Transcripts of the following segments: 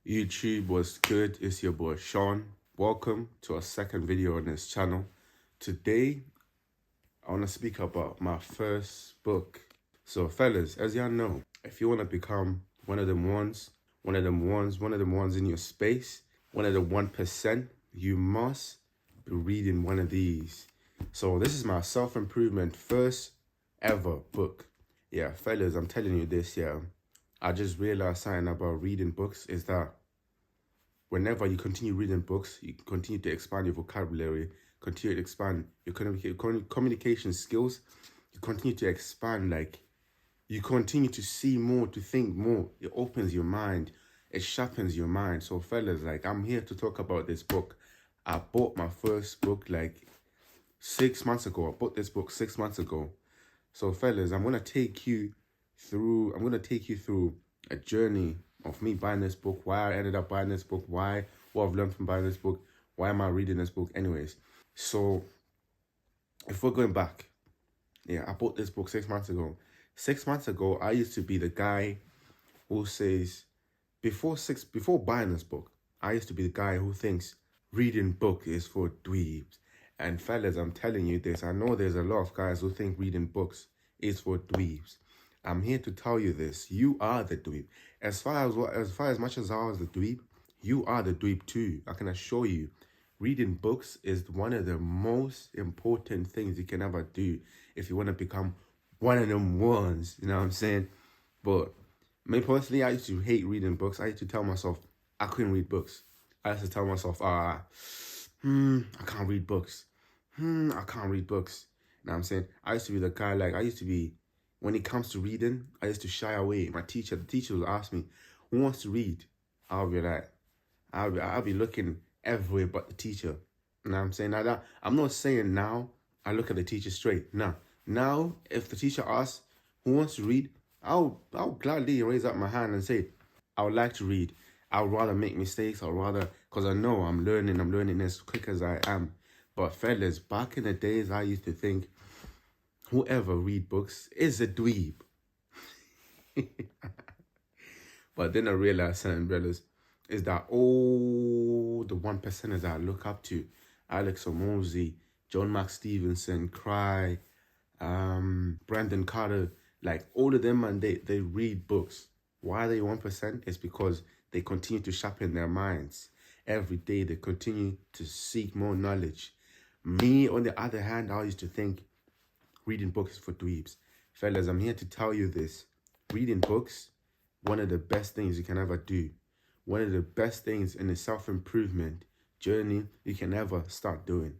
YouTube, was good? It's your boy Sean. Welcome to our second video on this channel. Today, I want to speak about my first book. So fellas, as y'all know, if you want to become one of them ones in your space, one of the 1%, you must be reading one of these. So this is my self-improvement first ever book. Yeah, fellas, I'm telling you this, yeah. I just realized something about reading books is that whenever you continue reading books, you continue to expand your vocabulary, continue to expand your communication skills, you continue to expand, like, you continue to see more, to think more. It opens your mind, it sharpens your mind. So fellas, like, I'm here to talk about this book. I bought my first book like 6 months ago. I bought this book 6 months ago. So fellas, I'm gonna take you through a journey of me buying this book, why I ended up buying this book, what I've learned from buying this book, why am I reading this book anyways. So if we're going back, yeah, I bought this book 6 months ago. 6 months ago, I used to be the guy who says, before buying this book, I used to be the guy who thinks reading book is for dweebs. And fellas, I'm telling you this, I know there's a lot of guys who think reading books is for dweebs. I'm here to tell you this, you are the dweeb. As far as much as I was the dweeb, you are the dweeb too. I can assure you, reading books is one of the most important things you can ever do if you want to become one of them ones, you know what I'm saying? But me personally, I used to hate reading books. I used to tell myself I couldn't read books. I used to tell myself, I can't read books. I can't read books. You know what I'm saying? I used to be the guy, like, when it comes to reading, I used to shy away. The teacher would ask me, who wants to read? I'll be like, I'll be looking everywhere but the teacher. You know what I'm saying? Now, I'm not saying now I look at the teacher straight. No. Now, if the teacher asks who wants to read, I'll gladly raise up my hand and say, I would like to read. I would rather make mistakes. Because I know I'm learning as quick as I am. But fellas, back in the days, I used to think whoever read books is a dweeb. But then I realized something, brothers, is that all the 1%ers that I look up to, Alex Hormozi, John Mark Stevenson, Cry, Brandon Carter, like all of them, and they read books. Why are they 1%? It's because they continue to sharpen their minds. Every day they continue to seek more knowledge. Me, on the other hand, I used to think reading books is for dweebs. Fellas, I'm here to tell you this. Reading books, one of the best things you can ever do. One of the best things in the self-improvement journey you can ever start doing.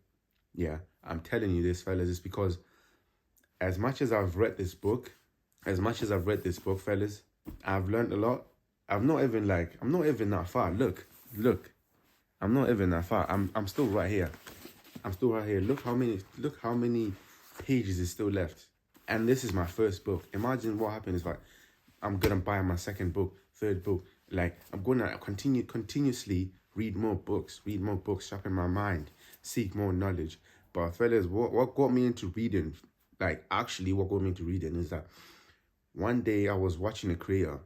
Yeah, I'm telling you this, fellas, it's because as much as I've read this book, fellas, I've learned a lot. I'm not even that far. Look. I'm not even that far. I'm still right here. Look how many pages is still left. And this is my first book. Imagine what happens if I'm gonna buy my second book, third book. Like, I'm gonna continuously read more books, sharpen my mind, seek more knowledge. But fellas, what got me into reading, like, actually what got me into reading is that one day I was watching a creator.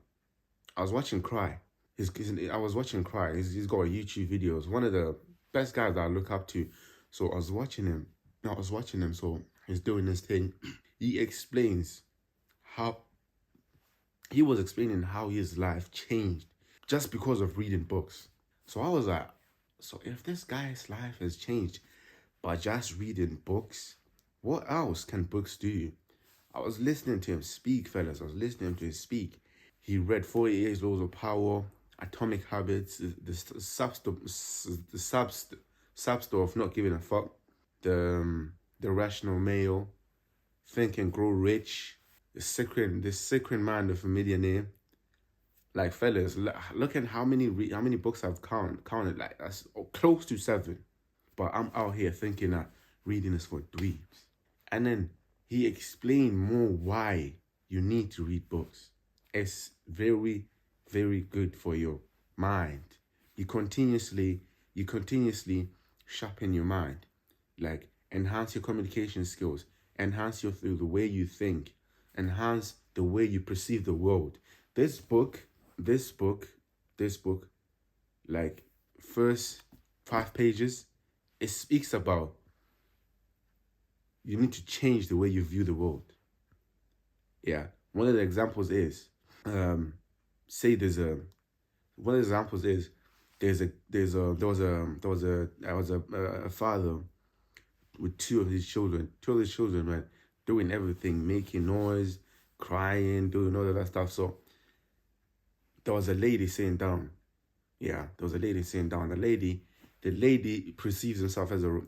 I was watching Cry. He's got a YouTube video. It's one of the best guys that I look up to. So I was watching him. So he's doing this thing. He was explaining how his life changed just because of reading books. So I was like, so if this guy's life has changed by just reading books, what else can books do? I was listening to him speak, fellas. He read 48 Laws of Power, Atomic Habits, the substore of Not Giving a Fuck, the Rational Male, Think and Grow Rich, the Secret Mind of a Millionaire. Like, fellas, look at how many books I've counted. Like, that's close to 7. But I'm out here thinking that reading is for dweebs. And then he explained more why you need to read books. It's very, very good for your mind. You continuously sharpen your mind. Like, enhance your communication skills, enhance the way you think, enhance the way you perceive the world. This book like first 5 pages, it speaks about you need to change the way you view the world. Yeah. One of the examples is, say there's a, one of the examples is there was a father with two of his children, man, doing everything, making noise, crying, doing all of that stuff. So there was a lady sitting down. Yeah, there was a lady sitting down. The lady perceives herself as the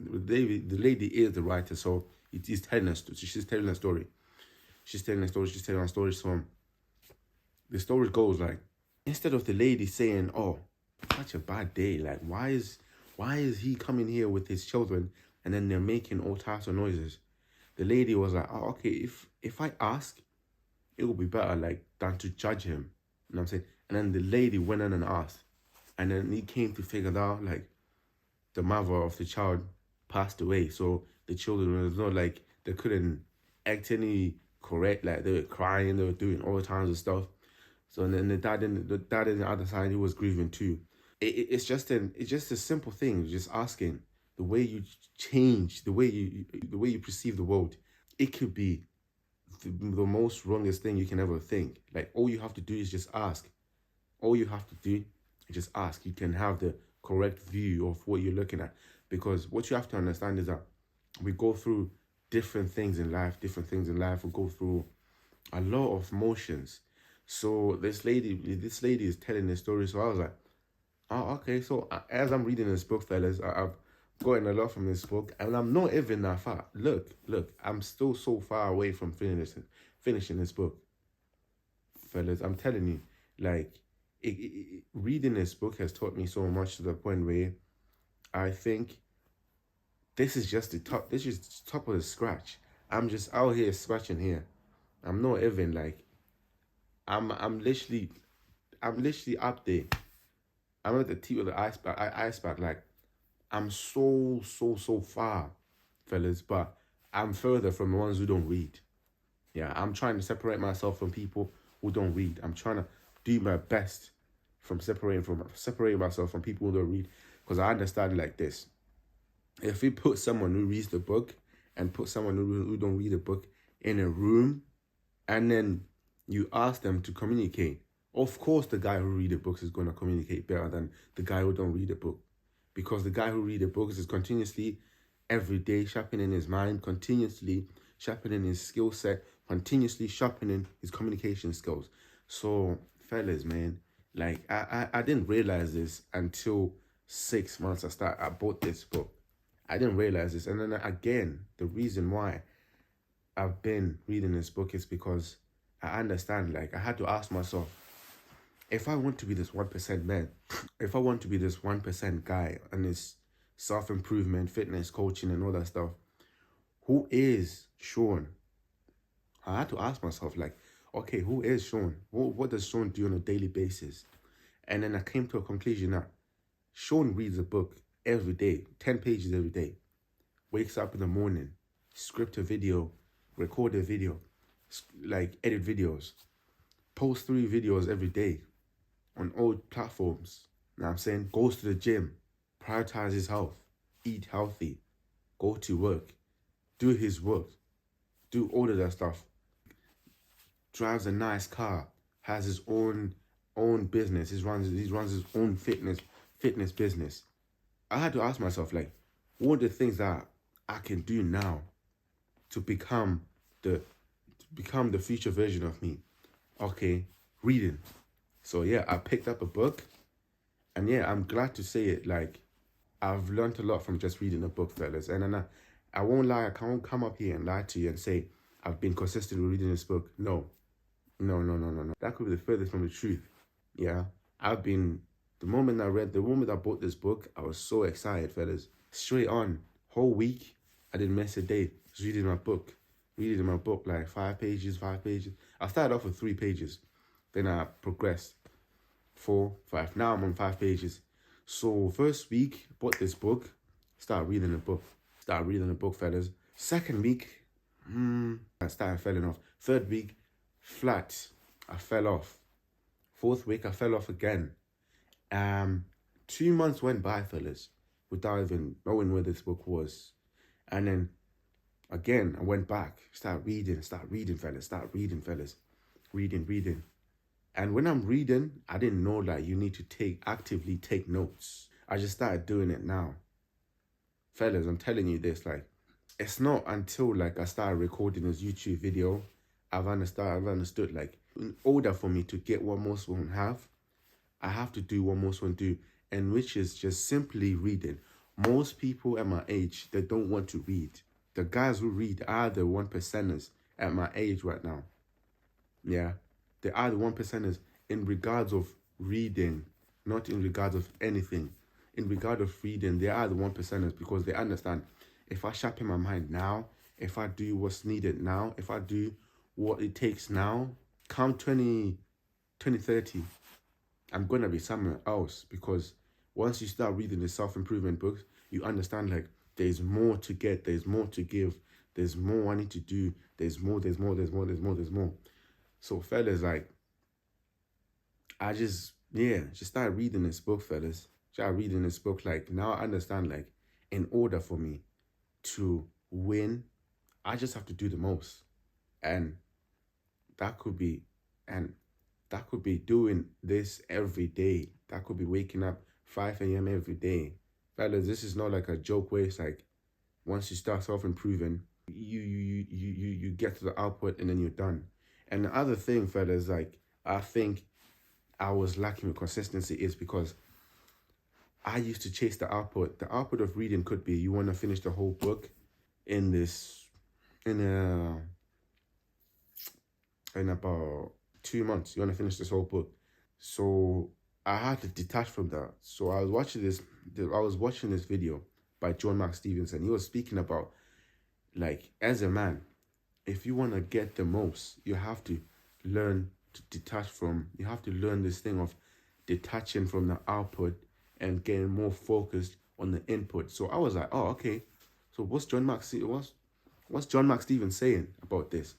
lady is the writer, so it is telling us. She's telling a story. She's telling a story. She's telling a story. So the story goes like, instead of the lady saying, "Oh, such a bad day. Like, why is he coming here with his children and then they're making all types of noises?" The lady was like, "Oh, okay. If I ask, it will be better, like, than to judge him." You know what I'm saying? And then the lady went in and asked, and then he came to figure out like the mother of the child passed away, so the children was not like they couldn't act any correct, like they were crying, they were doing all kinds of stuff. So and then the dad in the other side, he was grieving too. It's just a simple thing, just asking the way you change the way you perceive the world. It could be the most wrongest thing you can ever think. Like all you have to do is just ask. All you have to do is just ask. You can have the correct view of what you're looking at. Because what you have to understand is that we go through different things in life. We go through a lot of emotions. So this lady is telling this story. So I was like, oh, okay. So as I'm reading this book, fellas, I've gotten a lot from this book, and I'm not even that far. Look, I'm still so far away from finishing this book, fellas. I'm telling you, like, reading this book has taught me so much to the point where I think this is just the top. This is the top of the scratch. I'm just out here scratching here. I'm not even like. I'm literally up there. I'm at the tip of the iceberg. Like, I'm so far, fellas, but I'm further from the ones who don't read. Yeah, I'm trying to separate myself from people who don't read. I'm trying to do my best from separating myself from people who don't read, because I understand it like this. If we put someone who reads the book and put someone who don't read the book in a room, and then you ask them to communicate, of course the guy who read the books is going to communicate better than the guy who don't read the book. Because the guy who read the books is continuously, every day, sharpening his mind, continuously sharpening his skill set, continuously sharpening his communication skills. So, fellas, man, like, I didn't realize this until 6 months I bought this book. I didn't realize this. And then again, the reason why I've been reading this book is because I understand, like, I had to ask myself, if I want to be this 1% man, if I want to be this 1% guy and this self-improvement, fitness, coaching, and all that stuff, who is Sean? I had to ask myself, like, okay, who is Sean? What does Sean do on a daily basis? And then I came to a conclusion that Sean reads a book every day, 10 pages every day, wakes up in the morning, script a video, record a video, like edit videos, post 3 videos every day on all platforms. You know what I'm saying? Goes to the gym, prioritizes health, eat healthy, go to work, do his work, do all of that stuff. Drives a nice car, has his own business. He runs his own fitness business. I had to ask myself, like, what are the things that I can do now to become the future version of me? Okay, reading. So yeah, I picked up a book, and yeah, I'm glad to say it. Like, I've learned a lot from just reading a book, fellas. And then I won't lie. I can't come up here and lie to you and say I've been consistent with reading this book. No. That could be the furthest from the truth. Yeah, the moment I bought this book, I was so excited, fellas. Straight on, whole week, I didn't miss a day. Just reading my book, like 5 pages. I started off with 3 pages, then I progressed 4, 5. Now I'm on 5 pages. So first week, bought this book, start reading the book, fellas. Second week, I started falling off. Third week, flat, I fell off. Fourth week, I fell off again. 2 months went by, fellas, without even knowing where this book was. And then again, I went back, start reading, fellas. Reading. And when I'm reading, I didn't know that you need to actively take notes. I just started doing it now. Fellas, I'm telling you this, like, it's not until like I started recording this YouTube video, I've understood, like, in order for me to get what most women have, I have to do what most women do, and which is just simply reading. Most people at my age, they don't want to read. The guys who read are the 1%ers at my age right now. Yeah, they are the 1%ers in regards of reading, not in regards of anything. In regard of reading, they are the 1%ers because they understand, if I sharpen my mind now, if I do what's needed now, if I do what it takes now, come 2030, I'm going to be somewhere else. Because once you start reading the self-improvement books, you understand, like, there's more to get, there's more to give, there's more I need to do, there's more. So, fellas, like, I just started reading this book, fellas. Started reading this book, like, now I understand, like, in order for me to win, I just have to do the most. And that could be doing this every day. That could be waking up 5 a.m. every day. Fellas, this is not like a joke where it's like, once you start self-improving, you get to the output and then you're done. And the other thing, fellas, like, I think I was lacking with consistency is because I used to chase the output. The output of reading could be, you want to finish the whole book in about 2 months. You want to finish this whole book. So I had to detach from that. So I was watching this video by John Mark Stevenson. He was speaking about, like, as a man, if you want to get the most, you have to learn to detach from, you have to learn this thing of detaching from the output and getting more focused on the input. So I was like, oh, okay. So what's John Mark Stevens saying about this?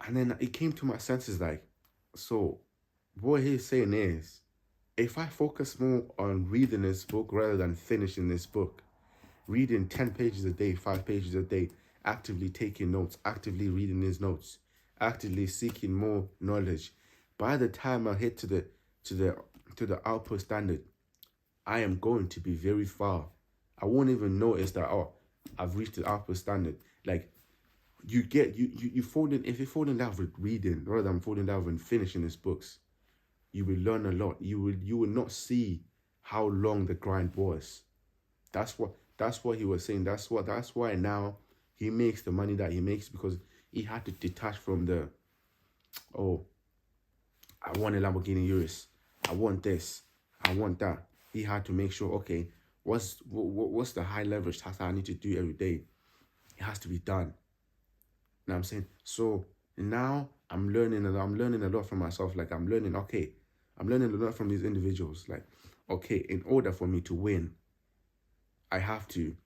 And then it came to my senses, like, so what he's saying is, if I focus more on reading this book rather than finishing this book, reading 10 pages a day, 5 pages a day, actively taking notes, actively reading his notes, actively seeking more knowledge, by the time I hit to the output standard, I am going to be very far. I won't even notice that, oh, I've reached the output standard. Like, you fall in, if you fall in love with reading rather than falling in love with finishing his books, you will learn a lot. You will not see how long the grind was. That's what he was saying. That's why now he makes the money that he makes, because he had to detach from the, oh, I want a Lamborghini Urus, I want this, I want that. He had to make sure, okay, what's the high leverage task that I need to do every day? It has to be done. You know what I'm saying? So now I'm learning a lot from myself. Like, I'm learning a lot from these individuals. Like, okay, in order for me to win, I have to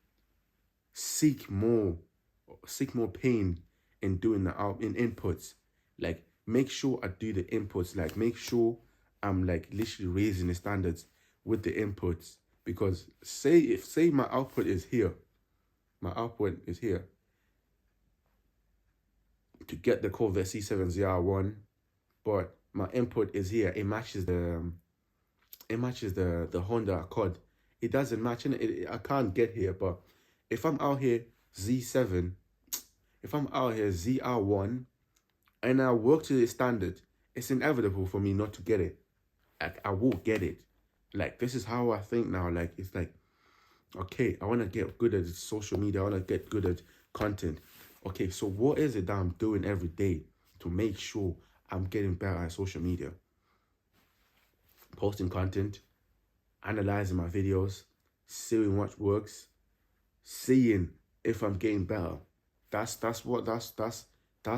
seek more pain in doing in inputs. Like, make sure I do the inputs. Like, make sure I'm, like, literally raising the standards with the inputs. Because say my output is here, to get the Corvette C7 ZR1, but my input is here. It matches the Honda Accord. It doesn't match, and I can't get here. But if I'm out here Z7, if I'm out here ZR1, and I work to the standard, it's inevitable for me not to get it. I will get it. Like, this is how I think now. Like, it's like, okay, I want to get good at social media. I want to get good at content. Okay, so what is it that I'm doing every day to make sure I'm getting better at social media? Posting content, analyzing my videos, seeing what works, seeing if I'm getting better. That's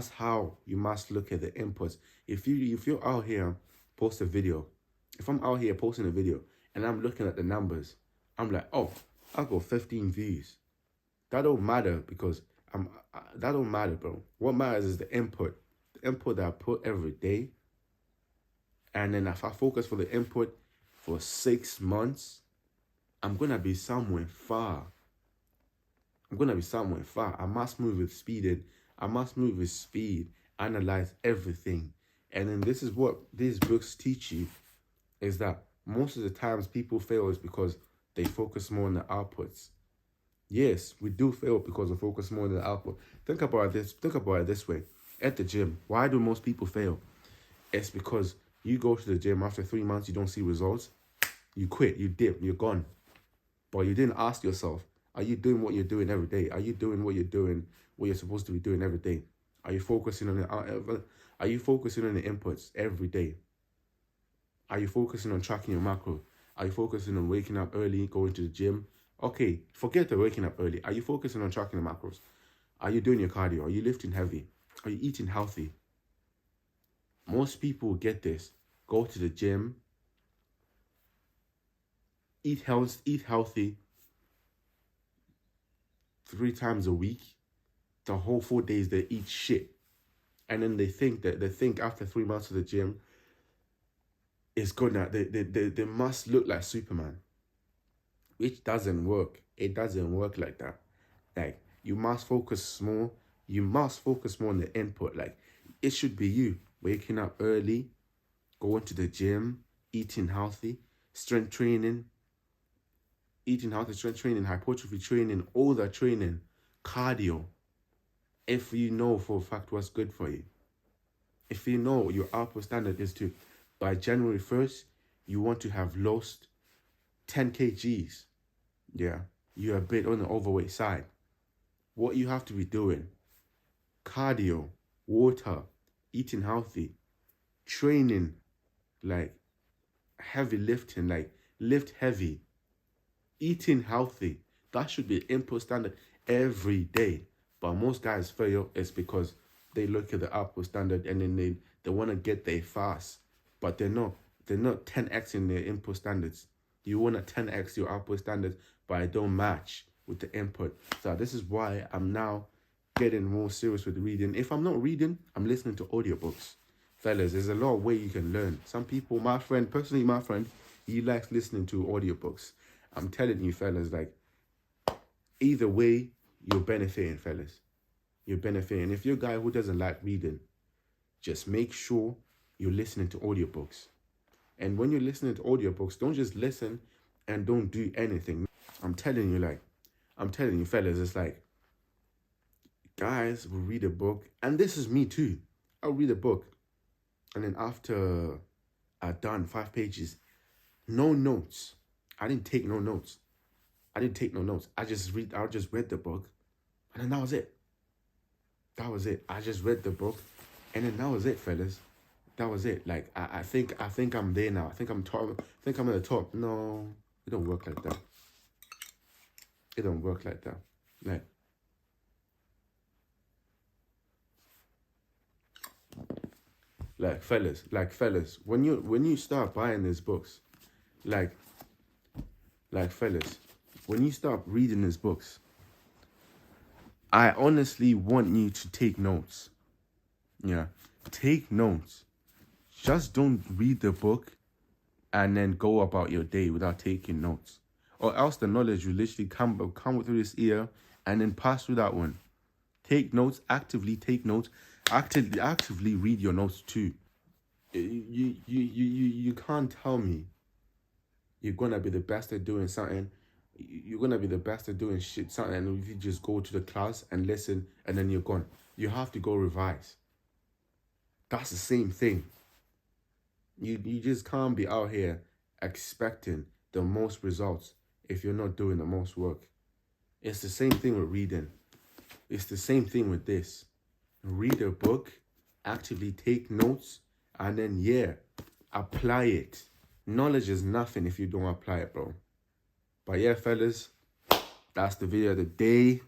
how you must look at the inputs. If you're out here post a video, if I'm out here posting a video and I'm looking at the numbers, I'm like, oh, I got 15 views. That don't matter, because that don't matter, bro. What matters is the input that I put every day. And then if I focus for the input for 6 months, I'm gonna be somewhere far. I'm gonna be somewhere far. I must move with speed and I must move with speed, analyze everything. And then this is what these books teach you, is that most of the times people fail is because they focus more on the outputs. Yes, we do fail because we focus more on the output. Think about it this way. At the gym, why do most people fail? It's because you go to the gym, after 3 months, you don't see results. You quit, you dip, you're gone. But you didn't ask yourself, are you doing what you're doing every day? Are you doing what you're supposed to be doing every day? Are you focusing on are you focusing on the inputs every day? Are you focusing on tracking your macro? Are you focusing on waking up early, going to the gym? Okay, forget the waking up early. Are you focusing on tracking the macros? Are you doing your cardio? Are you lifting heavy? Are you eating healthy? Most people get this. Go to the gym, eat healthy 3 times a week. The whole 4 days they eat shit. And then they think after 3 months of the gym, it's gonna they must look like Superman. Which doesn't work. It doesn't work like that. Like, you must focus more. You must focus more on the input. Like, it should be you waking up early, going to the gym, eating healthy, strength training, hypertrophy training, all that training, cardio. If you know for a fact what's good for you. If you know your output standard is to, by January 1st, you want to have lost 10 kgs. Yeah, you're a bit on the overweight side. What you have to be doing: cardio, water, eating healthy, training, like heavy lifting, like lift heavy, eating healthy. That should be input standard every day. But most guys fail is because they look at the output standard and then they want to get there fast. But they're not 10x in their input standards. You want to 10x your output standards, but I don't match with the input. So this is why I'm now getting more serious with reading. If I'm not reading, I'm listening to audiobooks. Fellas, there's a lot of way you can learn. Some people, my friend, he likes listening to audiobooks. I'm telling you, fellas, like, either way, you're benefiting, fellas. You're benefiting. If you're a guy who doesn't like reading, just make sure you're listening to audiobooks. And when you're listening to audiobooks, don't just listen and don't do anything. I'm telling you, fellas, it's like, guys will read a book, and this is me too. I'll read a book, and then after I've done 5 pages, no notes. I didn't take no notes. I just read the book, and then that was it. I just read the book, and then that was it, fellas. That was it. Like, I think I'm there now. I think I'm top. I think I'm at the top. No, it don't work like that. It don't work like that. Like fellas, when you start buying these books, like fellas, when you start reading these books, I honestly want you to take notes. Yeah, take notes. Just don't read the book and then go about your day without taking notes. Or else the knowledge will literally come through this ear and then pass through that one. Take notes, actively take notes. Actively read your notes too. You can't tell me you're gonna be the best at doing something. You're gonna be the best at doing something, and if you just go to the class and listen and then you're gone. You have to go revise. That's the same thing. You just can't be out here expecting the most results if you're not doing the most work. It's the same thing with reading. It's the same thing with this. Read a book, actively take notes, and then, apply it. Knowledge is nothing if you don't apply it, bro. But yeah, fellas, that's the video of the day.